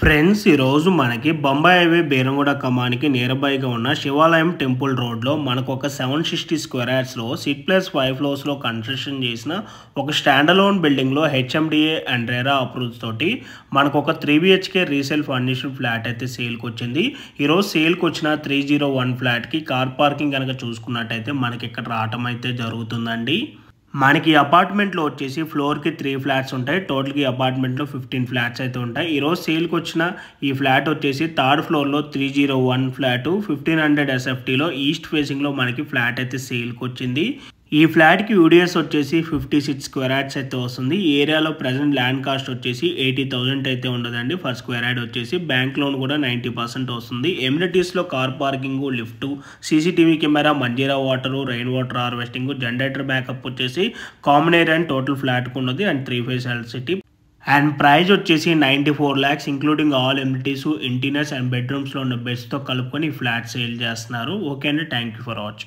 Friends ఈరోజు మనకి Bombay highway Beeramguda కమానికి నియర్బైగా ఉన్న శివాలయం టెంపుల్ రోడ్లో మనకు ఒక 760 స్క్వేర్ యార్డ్స్లో సిట్ ప్లస్ 5 ఫ్లోర్స్లో కన్స్ట్రక్షన్ చేసిన ఒక స్టాండలోన్ బిల్డింగ్లో హెచ్ఎండిఏ అండ్ రెరా అప్రూవ్స్ తోటి మనకు ఒక 3 BHK రీసేల్ ఫర్నిష్డ్ ఫ్లాట్ అయితే సేల్కి వచ్చింది. ఈరోజు సేల్కి వచ్చిన 301 ఫ్లాట్కి కార్ పార్కింగ్ కనుక చూసుకున్నట్టయితే మనకి ఇక్కడ రావటం అయితే జరుగుతుందండి. మనకి అపార్ట్మెంట్లో వచ్చేసి ఫ్లోర్కి 3 ఫ్లాట్స్ ఉంటాయి. టోటల్కి అపార్ట్మెంట్లో 15 ఫ్లాట్స్ అయితే ఉంటాయి. ఈరోజు సేల్కి వచ్చిన ఈ ఫ్లాట్ వచ్చేసి థర్డ్ ఫ్లోర్లో 301 ఫ్లాట్ 1500 SFTలో ఈస్ట్ ఫేసింగ్లో మనకి ఫ్లాట్ అయితే సేల్కి వచ్చింది. ఈ ఫ్లాట్కి యూడిఎస్ వచ్చేసి 56 స్క్వేర్ యార్డ్స్ అయితే వస్తుంది. ఈ ఏరియాలో ప్రజెంట్ ల్యాండ్ కాస్ట్ వచ్చేసి 80,000 అయితే ఉండదండి. ఫర్ స్క్వేర్ యార్డ్ వచ్చేసి బ్యాంక్ లోన్ కూడా 90% వస్తుంది. ఎమ్యూనిటీస్లో car parking, lift, CCTV camera, Manjira water, rain water harvesting, generator backup వచ్చేసి కామన్ ఏరియా అండ్ టోటల్ ఫ్లాట్కి ఉన్నది and 3 phase electricity. And price వచ్చేసి 94 lakhs including all amenities, interiors and బెడ్రూమ్స్లో ఉన్న బెడ్స్తో కలుపుకొని ఈ ఫ్లాట్ సేల్ చేస్తున్నారు. ఓకే అండి, థ్యాంక్ యూ ఫర్ వాచింగ్.